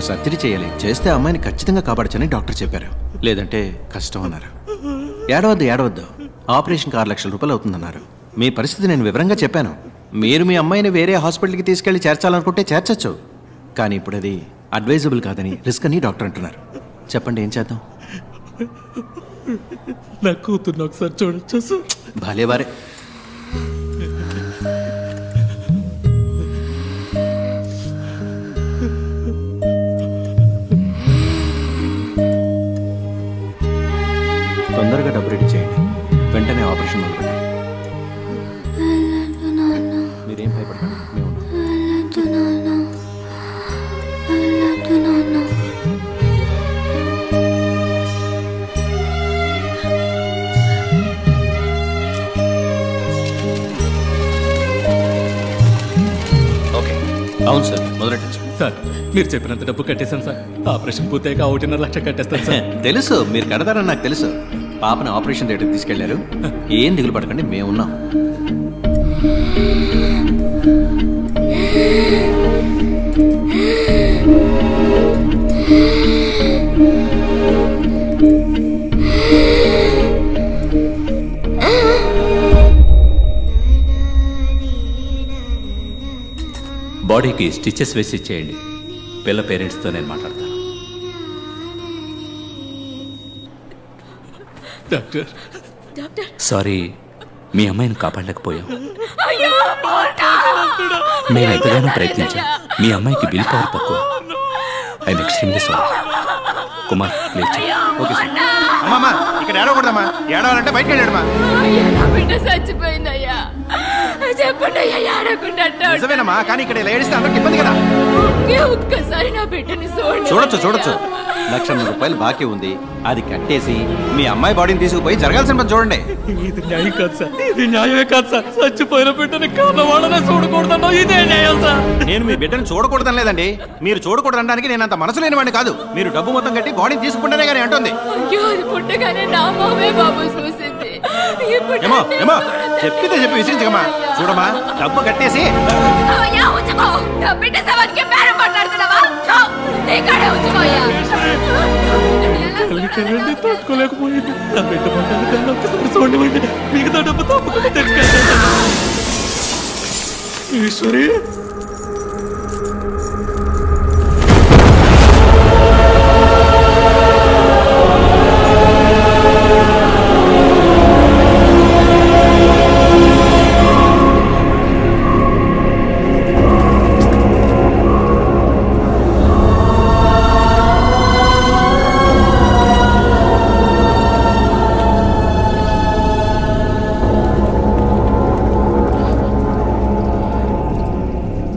Surgery చేయాలి, చేస్తే అమ్మాయిని ఖచ్చితంగా కాపాడచ్చని డాక్టర్ చెప్పారు, లేదంటే కష్టం అన్నారు. ఏడవద్దు, ఆపరేషన్కి 6 లక్షల రూపాయలు అవుతుందన్నారు. మీ పరిస్థితి నేను వివరంగా చెప్పాను. మీరు మీ అమ్మాయిని వేరే హాస్పిటల్కి తీసుకెళ్లి చేర్చాలనుకుంటే చేర్చచ్చు, కానీ ఇప్పుడు అది అడ్వైజబుల్ కాదని, రిస్క్ అని డాక్టర్ అంటున్నారు. చెప్పండి, ఏం చేద్దాం? నా కూతుర్ని ఒకసారి చూడొచ్చు సార్? భలేవారే. తొందరగా డబ్బు రెడీ చేయండి, వెంటనే ఆపరేషన్ మొదలుపెట్టాలి. మీరేం భయపడకండి, మేము ఓకే. అవును సార్, మొదలెట్టచ్చు. సార్ మీరు చెప్పినంత డబ్బు కట్టేశాను సార్. ఆపరేషన్ పూర్తయ్యాక 1.5 లక్ష కట్టేస్తాను సార్. తెలుసు, మీరు కడతారని నాకు తెలుసు. పాపని ఆపరేషన్ థియేటర్కి తీసుకెళ్లారు, ఏం దిగులు పడకండి, మేమున్నాం. బాడీకి స్టిచెస్ వేసి ఇచ్చేయండి. పిల్ల పేరెంట్స్తో నేను మాట్లాడతాను. సారీ, మీ అమ్మాయిని కాపాడలేకపోయాం. మేము ఎంతగానో ప్రయత్నించాం. మీ అమ్మాయికి బిల్ పవర్ తక్కువ. I'm extremely sorry. Kumar, please. Okay sir. అమ్మా, ఇక్కడ ఏడవకూడదమ్మా. ఏడవాలంటే బయటకు వెళ్ళాడమ్మా. నా బిడ్డ చచ్చిపోయిందయ్యా. చెప్పండి అయ్యా, ఏడకుండా. నిజమేనమ్మా, కానీ ఇక్కడ ఇలా ఏడిస్తే అందరికి ఇబ్బంది కదా. ఒక్కసారి నా బిడ్డని చూడొచ్చు. 1,00,000 రూపాయలు బాకీ ఉంది, అది కట్టేసి మీ అమ్మాయి బాడీని తీసుకుపోయి జరగాల్సిన పని చూడండి. ఇది న్యాయం కాదు సార్, ఇది న్యాయమే కాదు సార్. చచ్చిపోయిన బిడ్డని కారణవాళ్ళనే చూడకూడదన్నా ఇదే న్యాయం సార్. నేను మీ బిడ్డను చూడకూడదని లేదండి, మీరు చూడకూడదనడానికి నేను అంత మనసు లేనివాడిని కాదు. మీరు డబ్బు మొత్తం కట్టి బాడీని తీసుకుంటేనే కానీ అంటుంది. పుట్టగానే నా మామే బాబు చూసింది. ఏమో చెప్పితే చెప్పి విసిరించకమ్మా. చూడమ్మా, డబ్బు కట్టేసి తట్టుకోలేకపోయింది. నా బిడ్డ పట్టాలి ఒక్కసారి చూడండి, మిగతా డబ్బు తప్పకుండా తెచ్చుకెళ్తాను. ఈశ్వరి,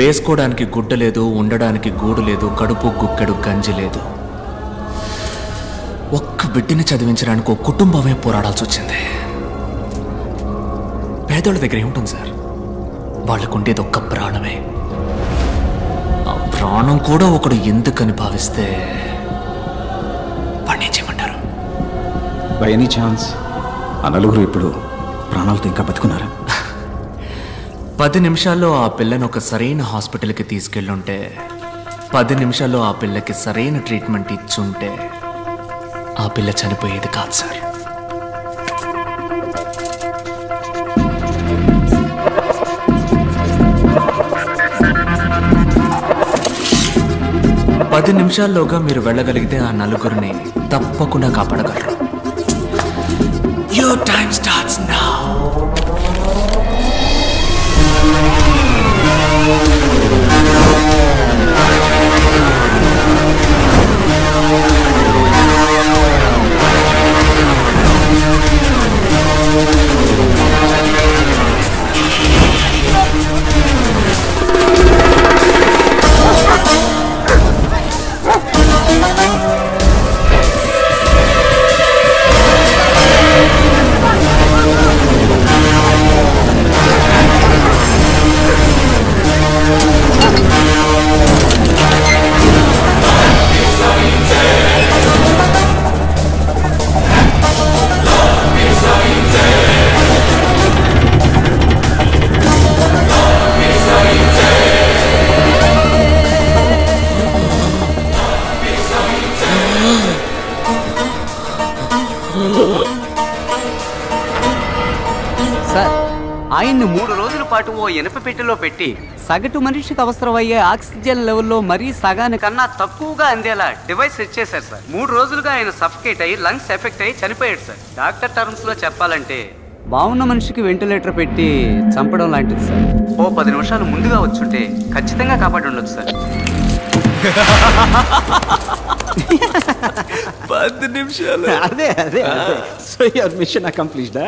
వేసుకోవడానికి గుడ్డ లేదు, ఉండడానికి గూడు లేదు, కడుపు గుక్కెడు గంజి లేదు. ఒక్క బిడ్డని చదివించడానికి ఒక కుటుంబమే పోరాడాల్సి వచ్చింది. పేదోళ్ళ దగ్గర ఏముంటుంది సార్? వాళ్ళకుండేది ఒక్క ప్రాణమే. ఆ ప్రాణం కూడా ఒకడు ఎందుకని భావిస్తే వాడిని ఏం చేయమంటారు? బై ఎనీ ఛాన్స్ ఆ నలుగురు ఇప్పుడు ప్రాణాలతో ఇంకా బతుకున్నారా? 10 నిమిషాల్లో ఆ పిల్లని ఒక సరైన హాస్పిటల్కి తీసుకెళ్ళుంటే, 10 నిమిషాల్లో ఆ పిల్లకి సరైన ట్రీట్మెంట్ ఇచ్చుంటే ఆ పిల్ల చనిపోయేది కాదు సార్. పది నిమిషాల్లోగా మీరు వెళ్ళగలిగితే ఆ నలుగురిని తప్పకుండా కాపాడగలరు. Your time starts now. Sir, ఆయన్ని 3 రోజుల పాటు ఓ ఇనప పెట్టెలో పెట్టి సగటు మనిషికి అవసరమయ్యే ఆక్సిజన్ లెవెల్లో మరీ సగానికన్నా తక్కువగా అందేలా డివైస్ సెట్ చేశారు సార్. 3 రోజులుగా ఆయన సఫకేట్ అయ్యి లంగ్స్ ఎఫెక్ట్ అయ్యి చనిపోయాడు సార్. డాక్టర్ టర్మ్స్ లో చెప్పాలంటే బాగున్న మనిషికి వెంటిలేటర్ పెట్టి చంపడం లాంటిది సార్. ఓ 10 నిమిషాలు ముందుగా వచ్చుంటే ఖచ్చితంగా కాపాడి ఉండొచ్చు సార్. 10 నిమిషాలు. అదే అదే సో యువర్ మిషన్ అకంప్లీష్డా?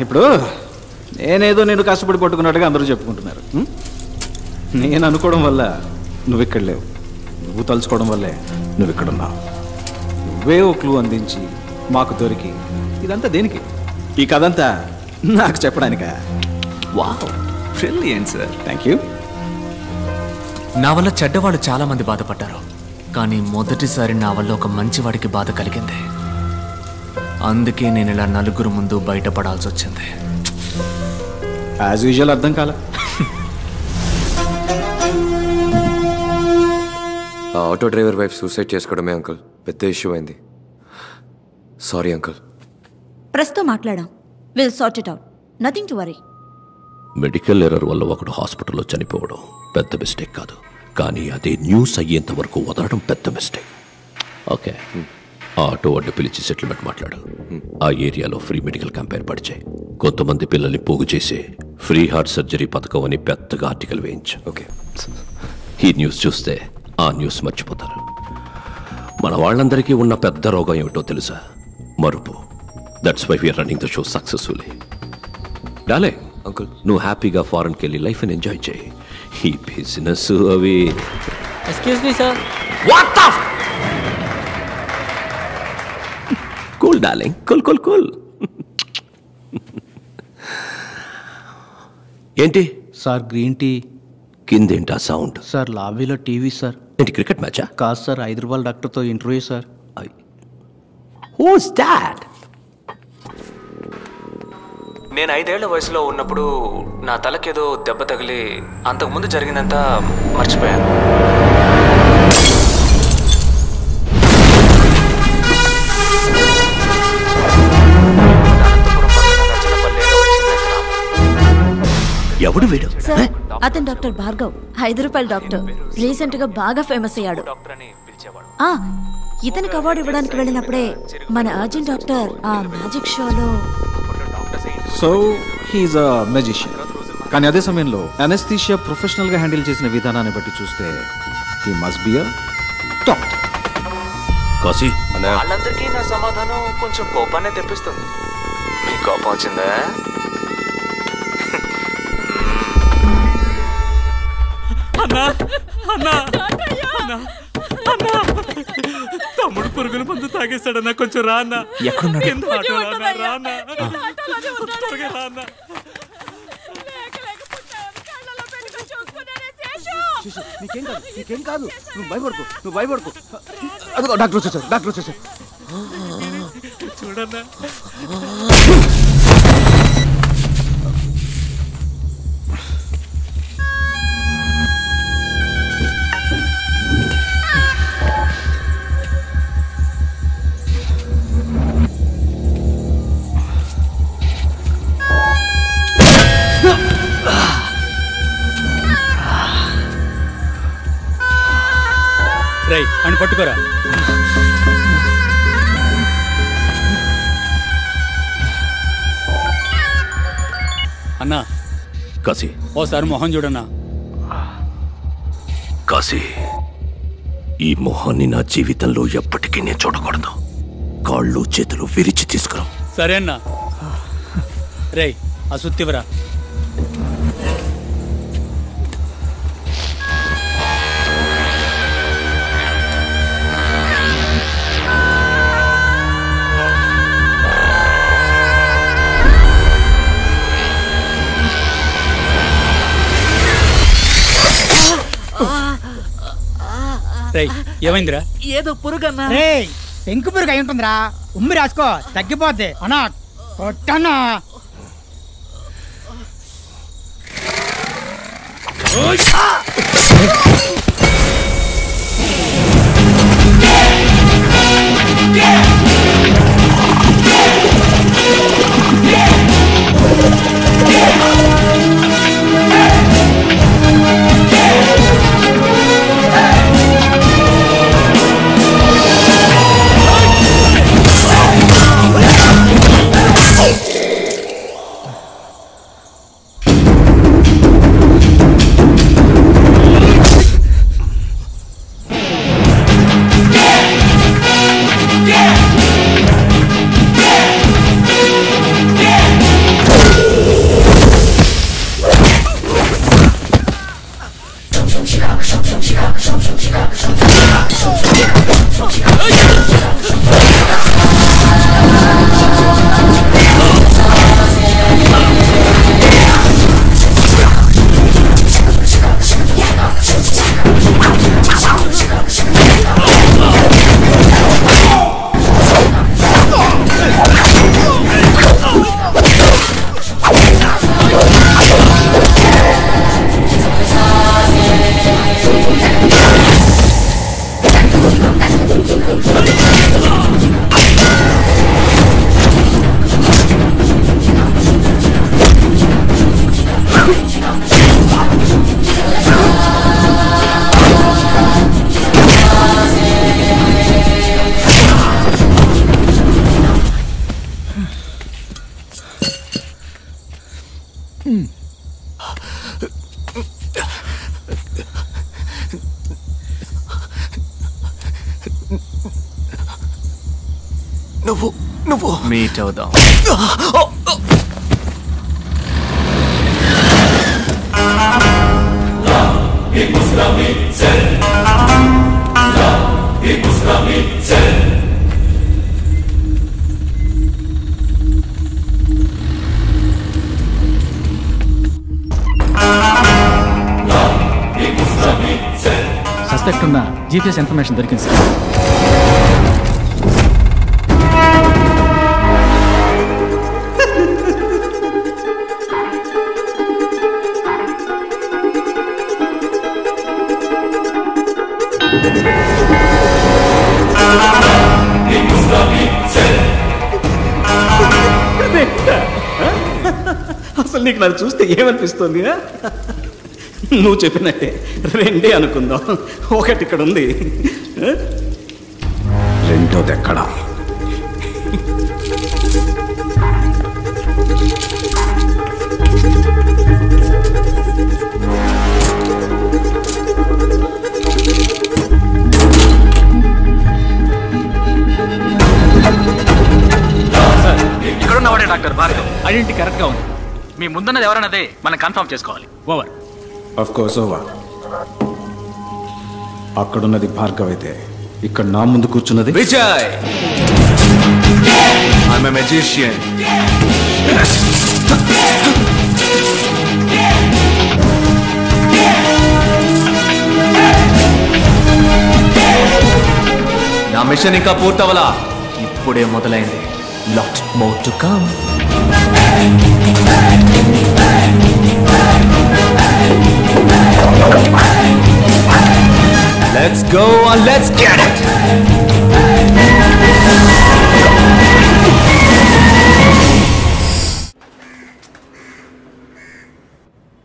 ఇప్పుడు నేనేదో నేను కష్టపడి కొట్టుకున్నట్టుగా అందరూ చెప్పుకుంటున్నారు. నేను అనుకోవడం వల్ల నువ్వు ఇక్కడ లేవు, నువ్వు తలుచుకోవడం వల్లే నువ్వు ఇక్కడ ఉన్నావు. నువ్వే ఓ క్లూ అందించి మాకు దొరికి ఇదంతా దేనికి? ఈ కథ అంతా నాకు చెప్పడానికా? Wow, brilliant sir. Thank you. నా వల్ల చెడ్డవాళ్ళు చాలా మంది బాధపడ్డారు, కానీ మొదటిసారి నా వల్ల ఒక మంచివాడికి బాధ కలిగింది. అందుకే నేను ఇలా నలుగురు ముందు బయటపడాల్సి వచ్చింది. యాజ్ యూజువల్ అర్థం కాల. ఆ ఆటో డ్రైవర్ వైఫ్ సూసైడ్ చేసుకోవడమే అంకుల్ పెద్ద ఇష్యూ అయింది. Sorry uncle. ప్రెస్తో మాట్లాడాం. Will sort it out. Nothing to worry. Medical error వల్ల ఒకడు హాస్పిటల్లో చనిపోవడం పెద్ద మిస్టేక్ కాదు, కానీ అదే న్యూస్ అయ్యేంత వరకు వదలడం పెద్ద మిస్టేక్. ఓకే, ఆ ఆటో అడ్డు పిలిచి సెటిల్మెంట్ మాట్లాడు. ఆ ఏరియాలో ఫ్రీ మెడికల్ క్యాంప్ ఏర్పాటు చేయి. కొంతమంది పిల్లల్ని పోగు చేసి ఫ్రీ హార్ట్ సర్జరీ పథకం అని పెద్దగా ఆర్టికల్ వేయించు. ఓకే. ఈ న్యూస్ చూస్తే ఆ న్యూస్ మర్చిపోతారు. మన వాళ్ళందరికీ ఉన్న పెద్ద రోగం ఏమిటో తెలుసా? మరుపు. That's why we are running the show successfully. డాలే అంకుల్, నువ్వు హ్యాపీగా ఫారెన్కి వెళ్ళి లైఫ్ని ఎంజాయ్ చేయి. ఈ బిజినెస్ అవి. Excuse me sir. What the cool darling, cool cool cool. ఏంటి సార్ గ్రీన్ టీ? కిందేంటా సౌండ్? సార్ లాబీలో టీవీ సార్. ఏంటి క్రికెట్ మ్యాచా? కాదు సార్, హైదరాబాద్ డాక్టర్తో ఇంటర్వ్యూ సార్. Who's that? నేను 5 ఏళ్ల వయసులో ఉన్నప్పుడు నా తలకేదో దెబ్బ తగిలి అంతకుముందు జరిగిందంతా మర్చిపోయాను. ఎవడు వీడు? సార్, అతను డాక్టర్ భార్గవ్, 5 రూపాయల డాక్టర్. రీసెంట్ గా బాగా ఫేమస్ అయ్యాడు. ఇతనికి అవార్డు ఇవ్వడానికి వెళ్ళినప్పుడే మన అర్జున్ డాక్టర్ ఆ మ్యాజిక్ షోలో. సో హీఈస్ అ మెజిషియన్. కానీ అదే సమయంలో అనెస్థీషియా ప్రొఫెషనల్గా హ్యాండిల్ చేసిన విధానాన్ని బట్టి చూస్తే he must be a top. Kashi, వాళ్ళందరికీ నా సమాధానం కొంచెం కోపాన్ని తెప్పిస్తుంది. మీ కోపం వచ్చిందా? అన్నా అన్నా అన్నా అన్నా, తమ్ముడు పురుగుల మందు తాగేస్తాడన్నా, కొంచెం రా అన్నా. ఎక్కడున్నాడు? రా అన్నా. నీకేం కాదు, నువ్వు భయపడుకో. అదిగో డాక్టర్ వచ్చేసారు. చూడన్నా. రై అని పట్టుకోరా. అన్నా కాశీ, ఓసారి మొహం చూడన్నా. కాశీ, ఈ మొహాన్ని నా జీవితంలో ఎప్పటికీ నేను చూడకూడదు. కాళ్ళు చేతులు విరిచి తీసుకురా. సరే అన్నా. రై అసుత్తివరా. ఏమైందిరా? ఏదో పురుగన్నా. పెంకు పురుగు అయి ఉంటుందిరా. ఉమ్మి రాసుకో, తగ్గిపోద్ది. అన్నా కొట్టన్నా. Yeah! నువ్వు మీట్ అవుదాం. సస్పెక్ట్ ఉన్న జీపీఎస్ ఇన్ఫర్మేషన్ దొరికింది సార్. అసలు నీకు నన్ను చూస్తే ఏమనిపిస్తుంది? నువ్వు చెప్పినట్టే రెండే అనుకుందాం. ఒకటి ఇక్కడ ఉంది, రెండోది ఎక్కడా? ఇక్కడున్నవాడే డాక్టర్ భార్గవ్. ఐడెంటిటీ కరెక్ట్గా ఉంది. మీ ముందున్నది ఎవరన్నదే మనం కన్ఫర్మ్ చేసుకోవాలి. ఓవర్. Of course over. అక్కడున్నది భార్గవ్ అయితే ఇక్కడ నా ముందు కూర్చున్నది విజయ్. I'm a magician. నా మిషన్ ఇంకా పూర్తవలా, ఇప్పుడే మొదలైంది. Lot more to come. Let's go and let's get it.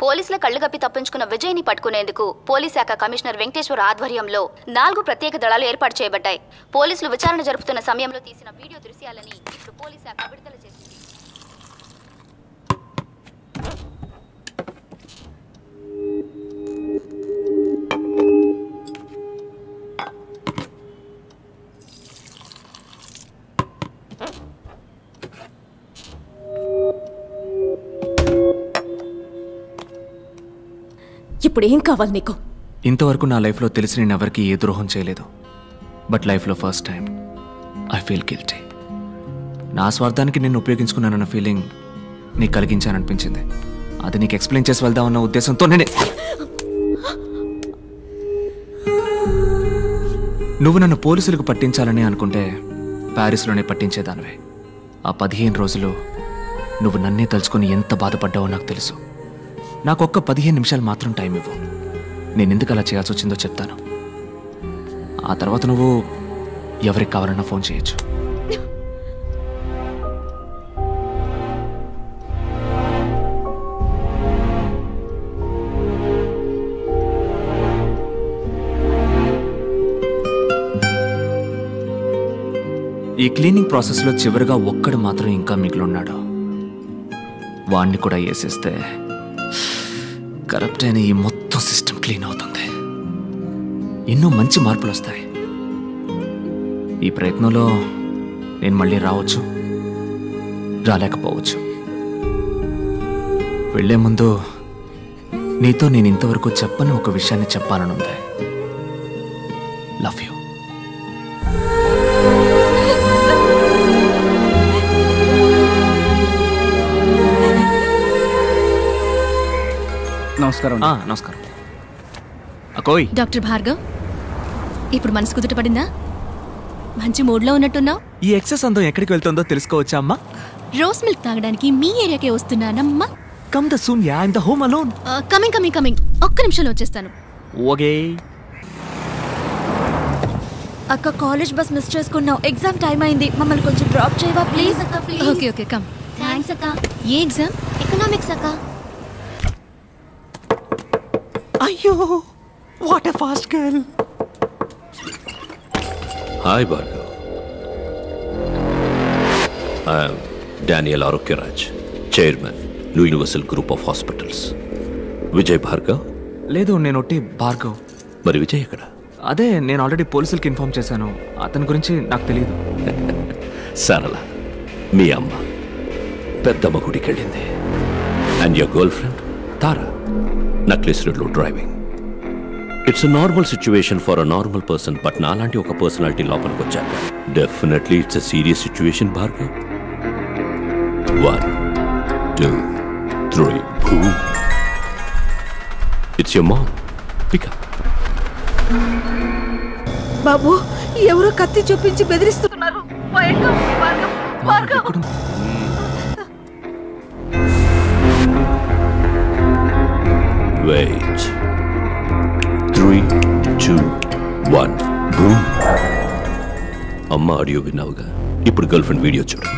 పోలీసుల కళ్లు కప్పి తప్పించుకున్న విజయ్ని పట్టుకునేందుకు పోలీస్ శాఖ కమిషనర్ వెంకటేశ్వర ఆధ్వర్యంలో 4 ప్రత్యేక దళాలు ఏర్పాటు చేయబడ్డాయి. పోలీసులు విచారణ జరుపుతున్న సమయంలో తీసిన వీడియో దృశ్యాలని ఇప్పుడు పోలీస్ శాఖ విడుదల చేసింది. ఇప్పుడు ఏం కావాలి నీకు? ఇంతవరకు నా లైఫ్లో తెలిసి నేను ఎవరికి ఏ ద్రోహం చేయలేదు. బట్ లైఫ్లో first time I feel guilty. నా స్వార్థానికి నేను ఉపయోగించుకున్నానన్న ఫీలింగ్ నీకు కలిగించాననిపించింది. అది నీకు ఎక్స్ప్లెయిన్ చేసి వెళ్దామన్న ఉద్దేశంతో నేనే. నువ్వు నన్ను పోలీసులకు పట్టించాలని అనుకుంటే ప్యారిస్లోనే పట్టించేదానివే. ఆ 15 రోజులు నువ్వు నన్నే తలుచుకొని ఎంత బాధపడ్డావో నాకు తెలుసు. నాకు ఒక్క 15 నిమిషాలు మాత్రం టైం ఇవ్వు. నేను ఎందుకు అలా చేయాల్సి వచ్చిందో చెప్తాను. ఆ తర్వాత నువ్వు ఎవరికి కావాలన్నా ఫోన్ చేయొచ్చు. ఈ క్లీనింగ్ ప్రాసెస్లో చివరిగా ఒక్కడు మాత్రం ఇంకా మిగిలిన్నాడు. వాణ్ణి కూడా వేసేస్తే కరప్ట్ అయిన ఈ మొత్తం సిస్టమ్ క్లీన్ అవుతుంది. ఎన్నో మంచి మార్పులు వస్తాయి. ఈ ప్రయత్నంలో నేను మళ్ళీ రావచ్చు, రాలేకపోవచ్చు. వెళ్లే ముందు నీతో నేను ఇంతవరకు చెప్పని ఒక విషయాన్ని చెప్పాలనుంది. Love you. నమస్కారం. నమస్కారం. అకోయ్. డాక్టర్ భార్గవ్, ఇప్పుడు మనసు కుదుట పడిందా? మంచి మూడ్లో ఉన్నట్టున్నావు. ఈ ఎక్సెస్ అందం ఎక్కడికి వెళ్తుందో తెలుసుకోవచ్చా అమ్మా? రోస్ మిల్క్ తాగడానికి మీ ఏరియాకే వస్తున్నానమ్మా. Come the soon yeah, I'm the home alone. Coming. ఒక్క నిమిషంలో వచ్చేస్తాను. ఓకే. అక్క, కాలేజ్ బస్ మిస్ చేసుకున్నావు. ఎగ్జామ్ టైం అయింది. మమ్మల్ని కొంచెం డ్రాప్ చేయవా ప్లీజ్? Okay come. థ్యాంక్స్ అక్క. ఏ ఎగ్జామ్? ఎకనామిక్స్ అక్క. అయ్యో, what a fast girl. Hi Bhargav. I'm Daniel Arogyaraj, chairman universal group of hospitals. Vijay Bhargav? లేదు, నేను ఒట్టి భార్గవ్. మరి విజయ్ ఎక్కడ? అదే నేను ఆల్రెడీ పోలీసులకి ఇన్ఫార్మ్ చేశాను. అతని గురించి నాకు తెలియదు. సరళ, మీ అమ్మ పెద్దమ్మ గుడికి వెళ్ళింది. And your girl friend Tara necklace రోడ్లో driving. It's a normal situation for a normal person. But నాలాంటి ఒక పర్సనాలిటీ లోపలికి వచ్చాక definitely it's a serious situation Bhargav. 1 2 3 boom. It's your mom. Pick up. బాబు, ఎవరో కత్తి చూపించి బెదిరిస్తున్నారు. Wait. 3 2 1 boom. అమ్మ ఆడియో విన్నావుగా, ఇప్పుడు గర్ల్ ఫ్రెండ్ వీడియో చూడు.